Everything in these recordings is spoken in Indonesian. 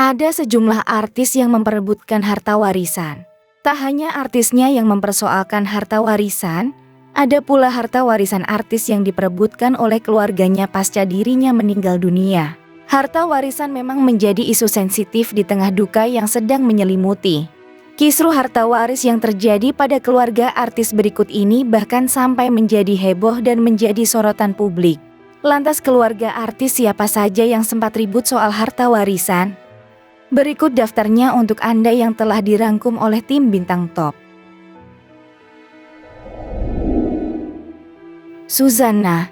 Ada sejumlah artis yang memperebutkan harta warisan. Tak hanya artisnya yang mempersoalkan harta warisan, ada pula harta warisan artis yang diperebutkan oleh keluarganya pasca dirinya meninggal dunia. Harta warisan memang menjadi isu sensitif di tengah duka yang sedang menyelimuti. Kisruh harta waris yang terjadi pada keluarga artis berikut ini bahkan sampai menjadi heboh dan menjadi sorotan publik. Lantas keluarga artis siapa saja yang sempat ribut soal harta warisan? Berikut daftarnya untuk Anda yang telah dirangkum oleh tim Bintang Top. Suzana.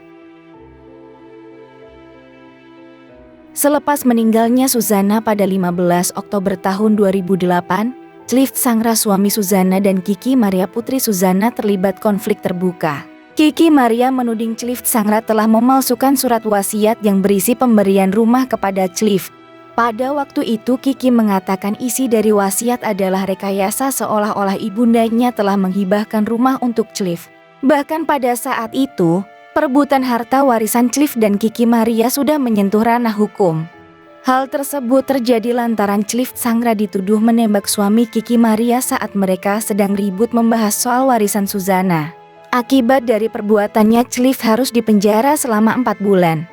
Selepas meninggalnya Suzana pada 15 Oktober tahun 2008, Clift Sangra suami Suzana dan Kiki Maria putri Suzana terlibat konflik terbuka. Kiki Maria menuding Clift Sangra telah memalsukan surat wasiat yang berisi pemberian rumah kepada Clift. Pada waktu itu Kiki mengatakan isi dari wasiat adalah rekayasa seolah-olah ibundanya telah menghibahkan rumah untuk Clift. Bahkan pada saat itu, perebutan harta warisan Clift dan Kiki Maria sudah menyentuh ranah hukum. Hal tersebut terjadi lantaran Clift Sangra dituduh menembak suami Kiki Maria saat mereka sedang ribut membahas soal warisan Suzana. Akibat dari perbuatannya Clift harus dipenjara selama 4 bulan.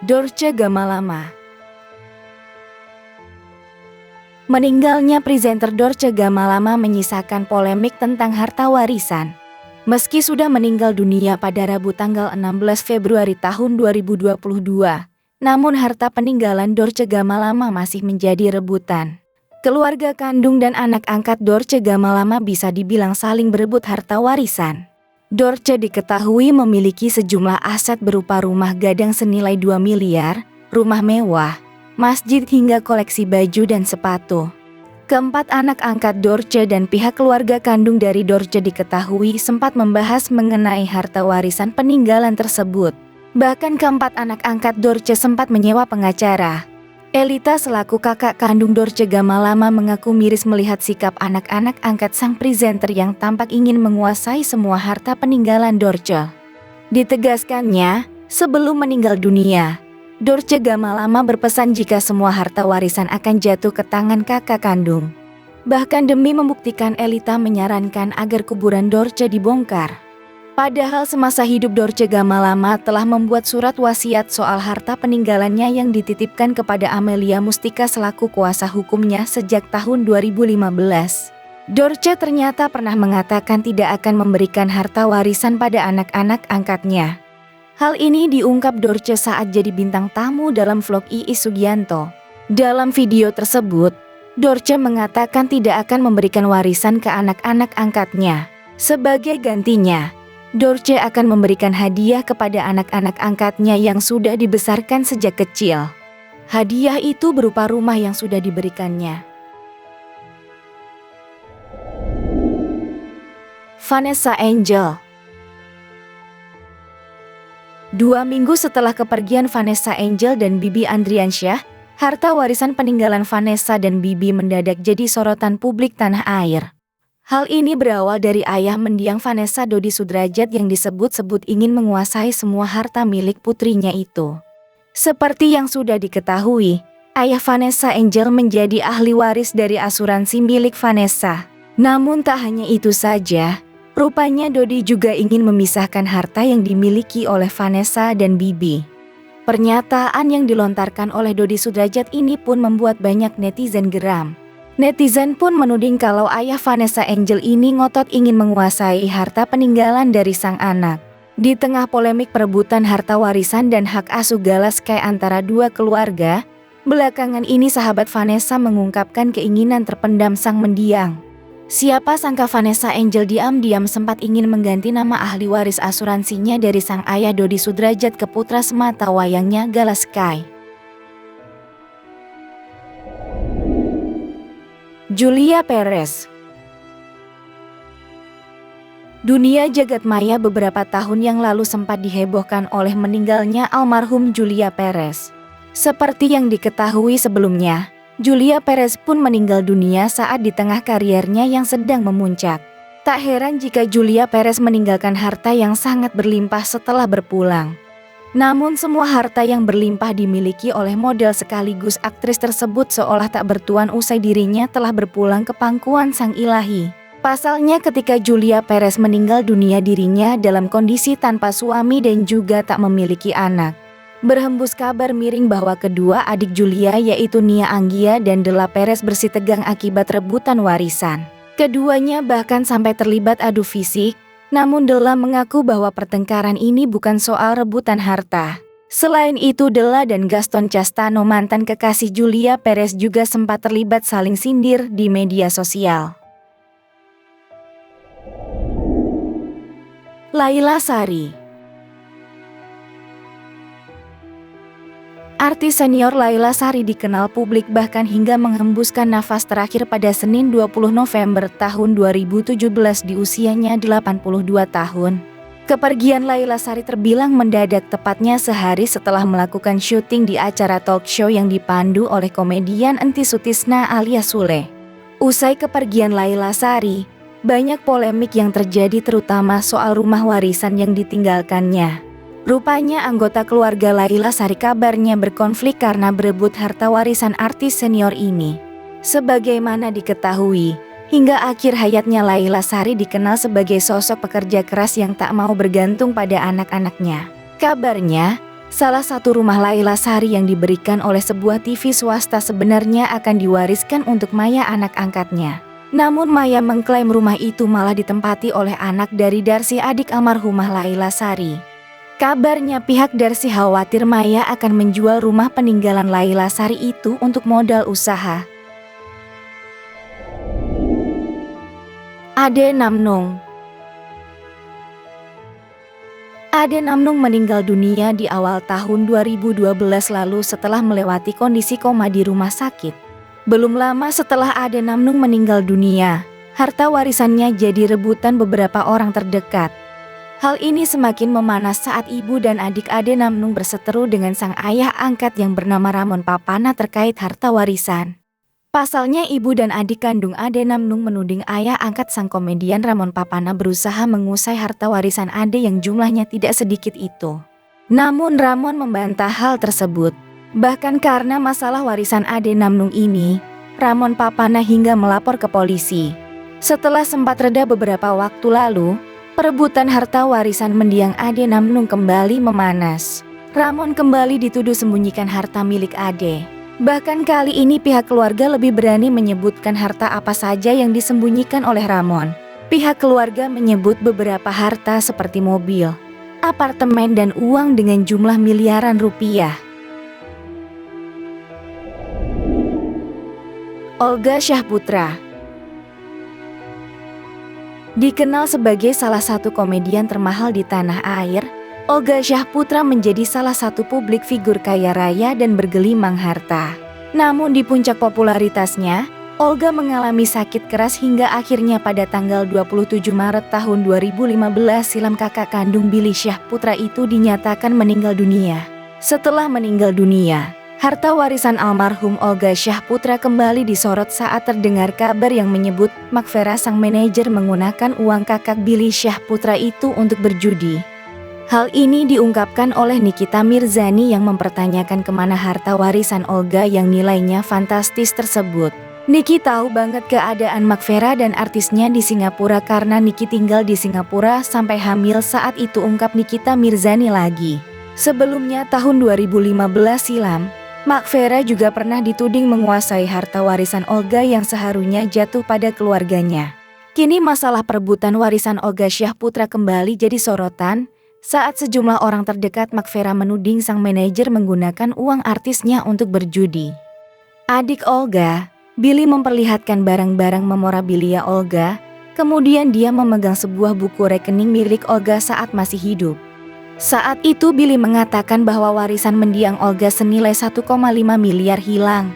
Dorce Gamalama. Meninggalnya presenter Dorce Gamalama menyisakan polemik tentang harta warisan. Meski sudah meninggal dunia pada Rabu tanggal 16 Februari tahun 2022, namun harta peninggalan Dorce Gamalama masih menjadi rebutan. Keluarga kandung dan anak angkat Dorce Gamalama bisa dibilang saling berebut harta warisan. Dorce diketahui memiliki sejumlah aset berupa rumah gadang senilai 2 miliar, rumah mewah, masjid hingga koleksi baju dan sepatu. Keempat anak angkat Dorce dan pihak keluarga kandung dari Dorce diketahui sempat membahas mengenai harta warisan peninggalan tersebut. Bahkan keempat anak angkat Dorce sempat menyewa pengacara. Elita selaku kakak kandung Dorce Gamalama mengaku miris melihat sikap anak-anak angkat sang presenter yang tampak ingin menguasai semua harta peninggalan Dorce. Ditegaskannya, sebelum meninggal dunia, Dorce Gamalama berpesan jika semua harta warisan akan jatuh ke tangan kakak kandung. Bahkan demi membuktikan Elita menyarankan agar kuburan Dorce dibongkar. Padahal semasa hidup Dorce Gamalama telah membuat surat wasiat soal harta peninggalannya yang dititipkan kepada Amelia Mustika selaku kuasa hukumnya sejak tahun 2015. Dorce ternyata pernah mengatakan tidak akan memberikan harta warisan pada anak-anak angkatnya. Hal ini diungkap Dorce saat jadi bintang tamu dalam vlog Iis Sugianto. Dalam video tersebut, Dorce mengatakan tidak akan memberikan warisan ke anak-anak angkatnya. Sebagai gantinya, Dorce akan memberikan hadiah kepada anak-anak angkatnya yang sudah dibesarkan sejak kecil. Hadiah itu berupa rumah yang sudah diberikannya. Vanessa Angel. 2 minggu setelah kepergian Vanessa Angel dan Bibi Andriansyah, harta warisan peninggalan Vanessa dan Bibi mendadak jadi sorotan publik tanah air. Hal ini berawal dari ayah mendiang Vanessa, Dodi Sudrajat, yang disebut-sebut ingin menguasai semua harta milik putrinya itu. Seperti yang sudah diketahui, ayah Vanessa Angel menjadi ahli waris dari asuransi milik Vanessa. Namun tak hanya itu saja, rupanya Dodi juga ingin memisahkan harta yang dimiliki oleh Vanessa dan Bibi. Pernyataan yang dilontarkan oleh Dodi Sudrajat ini pun membuat banyak netizen geram. Netizen pun menuding kalau ayah Vanessa Angel ini ngotot ingin menguasai harta peninggalan dari sang anak. Di tengah polemik perebutan harta warisan dan hak asuh Galaskai antara dua keluarga, belakangan ini sahabat Vanessa mengungkapkan keinginan terpendam sang mendiang. Siapa sangka Vanessa Angel diam-diam sempat ingin mengganti nama ahli waris asuransinya dari sang ayah Dodi Sudrajat ke putra semata wayangnya Galaskai. Julia Perez. Dunia jagat maya beberapa tahun yang lalu sempat dihebohkan oleh meninggalnya almarhum Julia Perez. Seperti yang diketahui sebelumnya, Julia Perez pun meninggal dunia saat di tengah kariernya yang sedang memuncak. Tak heran jika Julia Perez meninggalkan harta yang sangat berlimpah setelah berpulang. Namun semua harta yang berlimpah dimiliki oleh model sekaligus aktris tersebut seolah tak bertuan usai dirinya telah berpulang ke pangkuan sang ilahi. Pasalnya ketika Julia Perez meninggal dunia dirinya dalam kondisi tanpa suami dan juga tak memiliki anak. Berhembus kabar miring bahwa kedua adik Julia yaitu Nia Anggia dan Della Perez bersitegang akibat rebutan warisan. Keduanya bahkan sampai terlibat adu fisik. Namun Della mengaku bahwa pertengkaran ini bukan soal rebutan harta. Selain itu Della dan Gaston Castano mantan kekasih Julia Perez juga sempat terlibat saling sindir di media sosial. Laila Sari. Artis senior Laila Sari dikenal publik bahkan hingga menghembuskan nafas terakhir pada Senin 20 November tahun 2017 di usianya 82 tahun. Kepergian Laila Sari terbilang mendadak tepatnya sehari setelah melakukan syuting di acara talk show yang dipandu oleh komedian Enty Sutisna alias Sule. Usai kepergian Laila Sari, banyak polemik yang terjadi terutama soal rumah warisan yang ditinggalkannya. Rupanya anggota keluarga Laila Sari kabarnya berkonflik karena berebut harta warisan artis senior ini. Sebagaimana diketahui, hingga akhir hayatnya Laila Sari dikenal sebagai sosok pekerja keras yang tak mau bergantung pada anak-anaknya. Kabarnya, salah satu rumah Laila Sari yang diberikan oleh sebuah TV swasta sebenarnya akan diwariskan untuk Maya anak angkatnya. Namun Maya mengklaim rumah itu malah ditempati oleh anak dari Darsi adik almarhumah Laila Sari. Kabarnya pihak Darsi khawatir Maya akan menjual rumah peninggalan Laila Sari itu untuk modal usaha. Ade Namnung. Ade Namnung meninggal dunia di awal tahun 2012 lalu setelah melewati kondisi koma di rumah sakit. Belum lama setelah Ade Namnung meninggal dunia, harta warisannya jadi rebutan beberapa orang terdekat. Hal ini semakin memanas saat ibu dan adik Ade Namnung berseteru dengan sang ayah angkat yang bernama Ramon Papana terkait harta warisan. Pasalnya ibu dan adik kandung Ade Namnung menuding ayah angkat sang komedian Ramon Papana berusaha mengusai harta warisan Ade yang jumlahnya tidak sedikit itu. Namun Ramon membantah hal tersebut. Bahkan karena masalah warisan Ade Namnung ini, Ramon Papana hingga melapor ke polisi. Setelah sempat reda beberapa waktu lalu, perebutan harta warisan mendiang Ade Namnung kembali memanas. Ramon kembali dituduh sembunyikan harta milik Ade. Bahkan kali ini pihak keluarga lebih berani menyebutkan harta apa saja yang disembunyikan oleh Ramon. Pihak keluarga menyebut beberapa harta seperti mobil, apartemen dan uang dengan jumlah miliaran rupiah. Olga Syahputra. Dikenal sebagai salah satu komedian termahal di tanah air, Olga Syahputra menjadi salah satu publik figur kaya raya dan bergelimang harta. Namun di puncak popularitasnya, Olga mengalami sakit keras hingga akhirnya pada tanggal 27 Maret tahun 2015 silam kakak kandung Billy Syahputra itu dinyatakan meninggal dunia. Setelah meninggal dunia, harta warisan almarhum Olga Syahputra kembali disorot saat terdengar kabar yang menyebut Makfera sang manajer menggunakan uang kakak Billy Syahputra itu untuk berjudi. Hal ini diungkapkan oleh Nikita Mirzani yang mempertanyakan kemana harta warisan Olga yang nilainya fantastis tersebut. Niki tahu banget keadaan Makfera dan artisnya di Singapura karena Niki tinggal di Singapura sampai hamil saat itu, ungkap Nikita Mirzani lagi. Sebelumnya tahun 2015 silam, Makfera juga pernah dituding menguasai harta warisan Olga yang seharusnya jatuh pada keluarganya. Kini masalah perebutan warisan Olga Syahputra kembali jadi sorotan saat sejumlah orang terdekat Makfera menuding sang manajer menggunakan uang artisnya untuk berjudi. Adik Olga, Billy, memperlihatkan barang-barang memorabilia Olga, kemudian dia memegang sebuah buku rekening milik Olga saat masih hidup. Saat itu Billy mengatakan bahwa warisan mendiang Olga senilai 1,5 miliar hilang.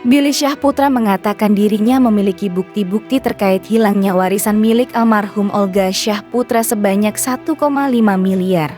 Billy Syahputra mengatakan dirinya memiliki bukti-bukti terkait hilangnya warisan milik almarhum Olga Syahputra sebanyak 1,5 miliar.